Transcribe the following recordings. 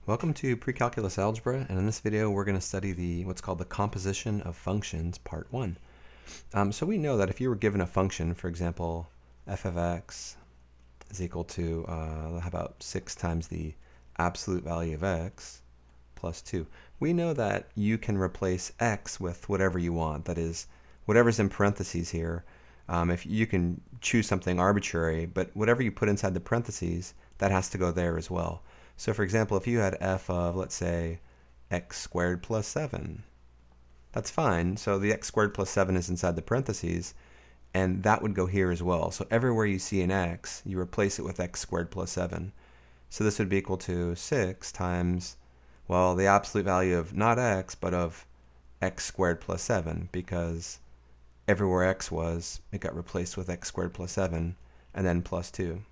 Welcome to Precalculus Algebra, and in this video we're going to study what's called the composition of functions, part 1. So we know that if you were given a function, for example, f of x is equal to, how about 6 times the absolute value of x plus 2. We know that you can replace x with whatever you want, that is, whatever's in parentheses here. If you can choose something arbitrary, but whatever you put inside the parentheses, that has to go there as well. So for example, if you had f of, let's say, x squared plus 7, that's fine. So the x squared plus 7 is inside the parentheses, and that would go here as well. So everywhere you see an x, you replace it with x squared plus 7. So this would be equal to 6 times, well, the absolute value of not x, but of x squared plus 7, because everywhere x was, it got replaced with x squared plus 7, and then plus 2.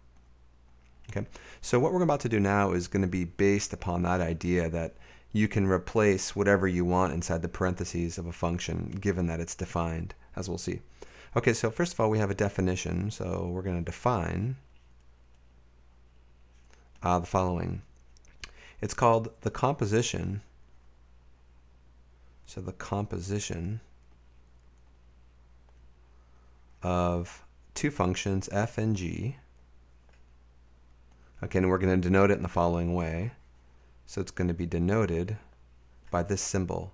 Okay, so what we're about to do now is going to be based upon that idea that you can replace whatever you want inside the parentheses of a function, given that it's defined, as we'll see. Okay, so first of all, we have a definition, so we're going to define the following. It's called the composition. So the composition of two functions, f and g. Okay, and we're going to denote it in the following way. So it's going to be denoted by this symbol,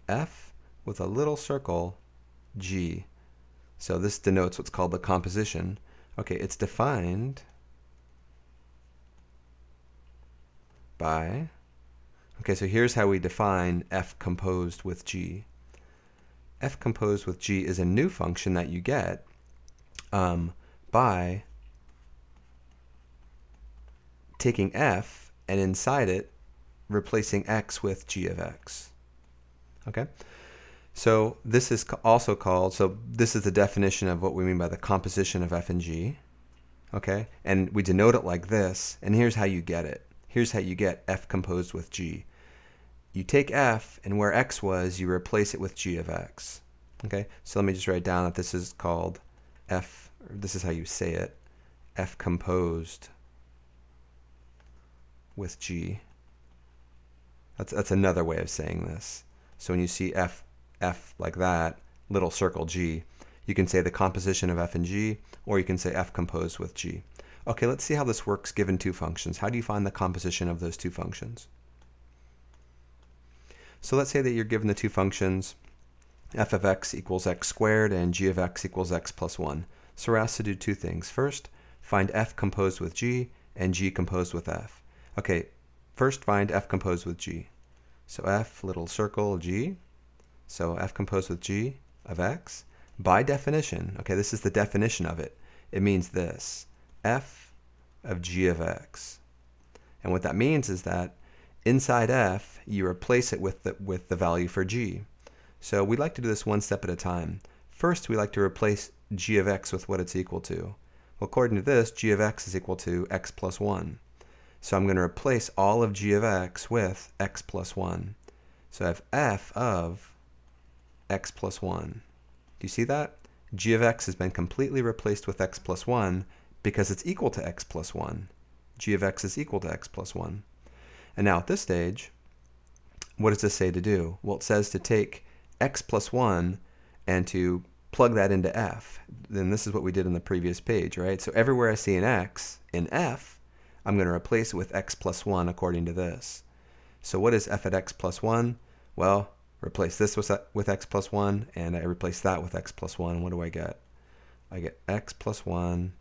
f with a little circle, g. So this denotes what's called the composition. Okay, it's defined by, okay, so here's how we define f composed with g. F composed with g is a new function that you get by taking f and inside it replacing x with g of x. Okay, so this is also called, so this is the definition of what we mean by the composition of f and g. Okay, and we denote it like this, and here's how you get it. Here's how you get f composed with g. You take f, and where x was, you replace it with g of x. Okay, so let me just write down that this is called f, or this is how you say it, f composed with g. That's another way of saying this. So when you see f like that, little circle g, you can say the composition of f and g, or you can say f composed with g. Okay, let's see how this works given two functions. How do you find the composition of those two functions? So let's say that you're given the two functions f of x equals x squared and g of x equals x plus 1. So we're asked to do two things. First, find f composed with g and g composed with f. Okay, first find f composed with g. So f, little circle, g. So f composed with g of x. By definition, okay, this is the definition of it. It means this, f of g of x. And what that means is that inside f, you replace it with the value for g. So we like to do this one step at a time. First, we like to replace g of x with what it's equal to. Well, according to this, g of x is equal to x plus 1. So I'm going to replace all of g of x with x plus 1. So I have f of x plus 1. Do you see that? G of x has been completely replaced with x plus 1 because it's equal to x plus 1. G of x is equal to x plus 1. And now at this stage, what does this say to do? Well, it says to take x plus 1 and to plug that into f. Then this is what we did in the previous page, right? So everywhere I see an x in f, I'm going to replace it with x plus 1 according to this. So what is f at x plus 1? Well, replace this with x plus 1, and I replace that with x plus 1. What do I get? I get x plus 1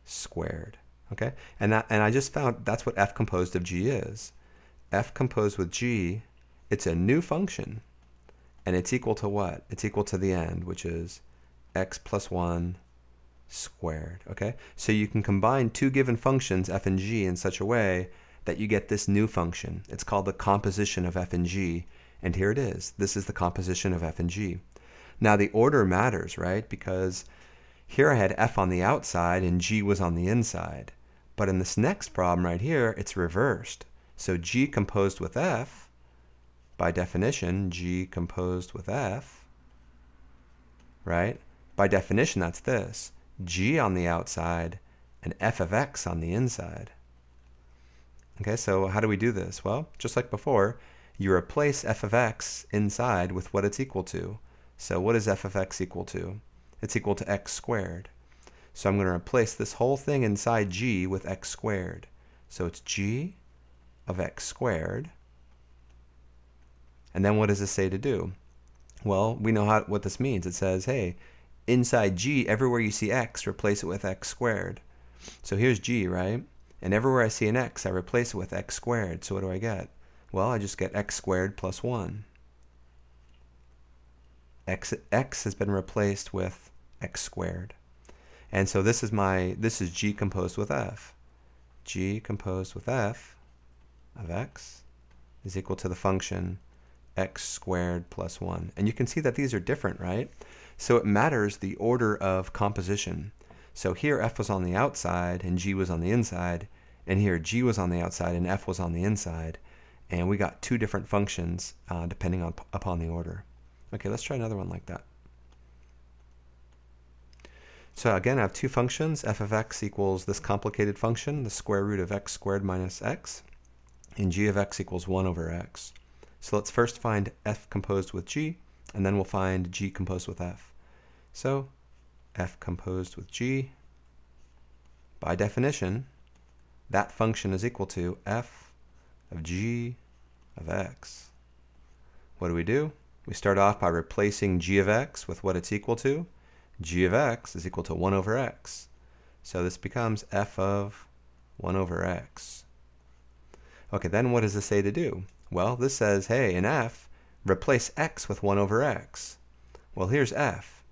squared. Okay? And I just found that's what f composed of g is. F composed with g, it's a new function. And it's equal to what? It's equal to the end, which is x plus 1 squared. Okay, so you can combine two given functions f and g in such a way that you get this new function. It's called the composition of f and g, and here it is. This is the composition of f and g. Now the order matters, right? Because here I had f on the outside and g was on the inside, but in this next problem right here, it's reversed. So g composed with f, by definition, g composed with f, right? By definition, that's this. G on the outside and f of x on the inside. Okay, so how do we do this? Well, just like before, you replace f of x inside with what it's equal to. So what is f of x equal to? It's equal to x squared. So I'm going to replace this whole thing inside g with x squared. So it's g of x squared. And then what does this say to do? Well, we know what this means. It says, hey, inside g, everywhere you see x, replace it with x squared. So here's g, right? And everywhere I see an x, I replace it with x squared. So what do I get? Well, I just get x squared plus 1. X has been replaced with x squared. And so this is g composed with f. G composed with f of x is equal to the function x squared plus 1. And you can see that these are different, right? So it matters the order of composition. So here f was on the outside and g was on the inside, and here g was on the outside and f was on the inside, and we got two different functions depending upon the order. Okay, let's try another one like that. So again, I have two functions. F of x equals this complicated function, the square root of x squared minus x, and g of x equals 1 over x. So let's first find f composed with g, and then we'll find g composed with f. So f composed with g, by definition, that function is equal to f of g of x. What do? We start off by replacing g of x with what it's equal to. G of x is equal to 1 over x. So this becomes f of 1 over x. Okay, then what does this say to do? Well, this says, hey, in f, replace x with 1 over x. Well, here's f,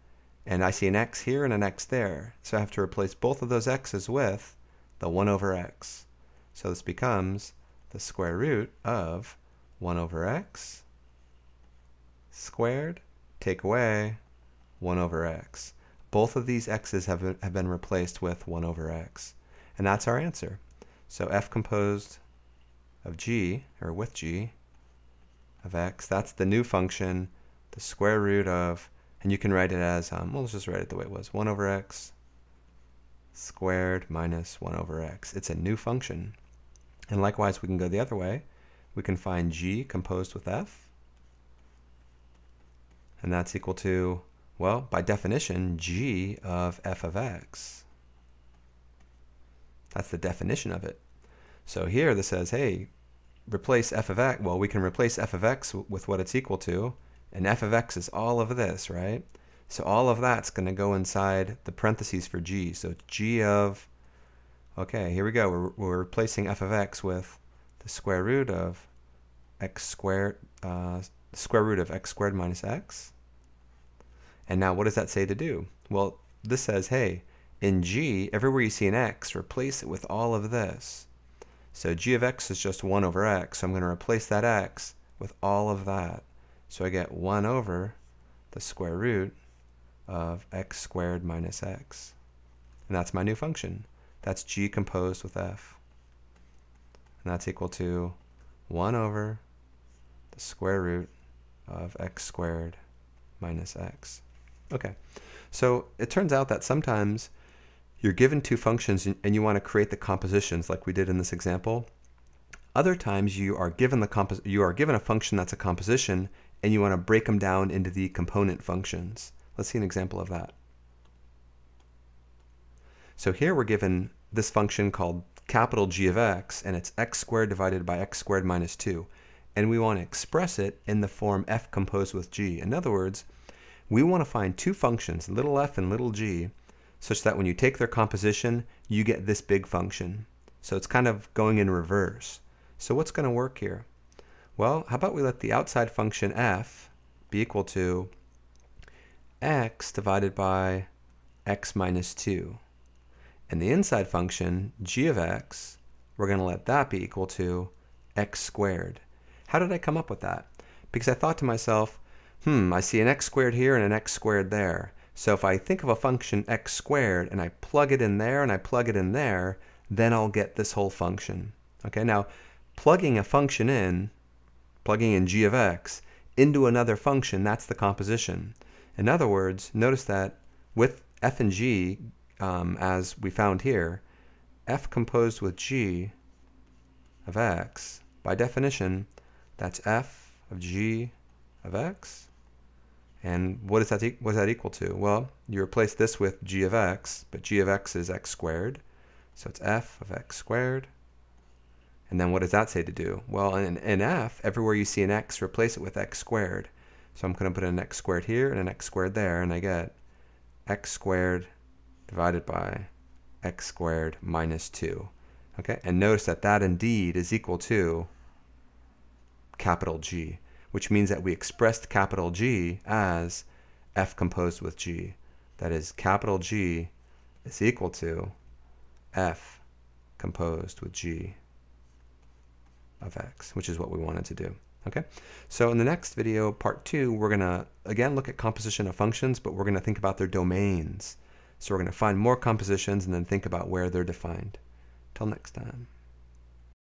and I see an x here and an x there. So I have to replace both of those x's with the 1 over x. So this becomes the square root of 1 over x squared, take away 1 over x. Both of these x's have been replaced with 1 over x. And that's our answer. So f composed of g, or with g, of x, that's the new function, the square root of, and you can write it as, well, let's just write it the way it was, 1 over x squared minus 1 over x. It's a new function. And likewise, we can go the other way. We can find g composed with f, and that's equal to, well, by definition, g of f of x. That's the definition of it. So here this says, hey, replace f of x. Well, we can replace f of x with what it's equal to, and f of x is all of this, right? So all of that's going to go inside the parentheses for g. So g of, okay, here we go. We're replacing f of x with the square root of x squared, square root of x squared minus x. And now what does that say to do? Well, this says, hey, in g, everywhere you see an x, replace it with all of this. So g of x is just 1 over x, so I'm going to replace that x with all of that. So I get 1 over the square root of x squared minus x. And that's my new function. That's g composed with f. And that's equal to 1 over the square root of x squared minus x. Okay, so it turns out that sometimes you're given two functions and you want to create the compositions like we did in this example. Other times you are given a function that's a composition and you want to break them down into the component functions. Let's see an example of that. So here we're given this function called capital G of x, and it's x squared divided by x squared minus 2. And we want to express it in the form f composed with g. In other words, we want to find two functions, little f and little g, such that when you take their composition, you get this big function. So it's kind of going in reverse. So what's going to work here? Well, how about we let the outside function f be equal to x divided by x minus 2. And the inside function, g of x, we're going to let that be equal to x squared. How did I come up with that? Because I thought to myself, I see an x squared here and an x squared there. So if I think of a function x squared and I plug it in there and I plug it in there, then I'll get this whole function. Okay, now plugging a function in, plugging in g of x, into another function, that's the composition. In other words, notice that with f and g, as we found here, f composed with g of x, by definition, that's f of g of x. And what is that equal to? Well, you replace this with g of x, but g of x is x squared. So it's f of x squared. And then what does that say to do? Well, in f, everywhere you see an x, replace it with x squared. So I'm going to put an x squared here and an x squared there, and I get x squared divided by x squared minus 2. Okay, and notice that that indeed is equal to capital G, which means that we expressed capital G as f composed with g. That is, capital G is equal to f composed with g of x, which is what we wanted to do. Okay, so in the next video, part 2, we're going to again look at composition of functions, but we're going to think about their domains. So we're going to find more compositions and then think about where they're defined. Till next time.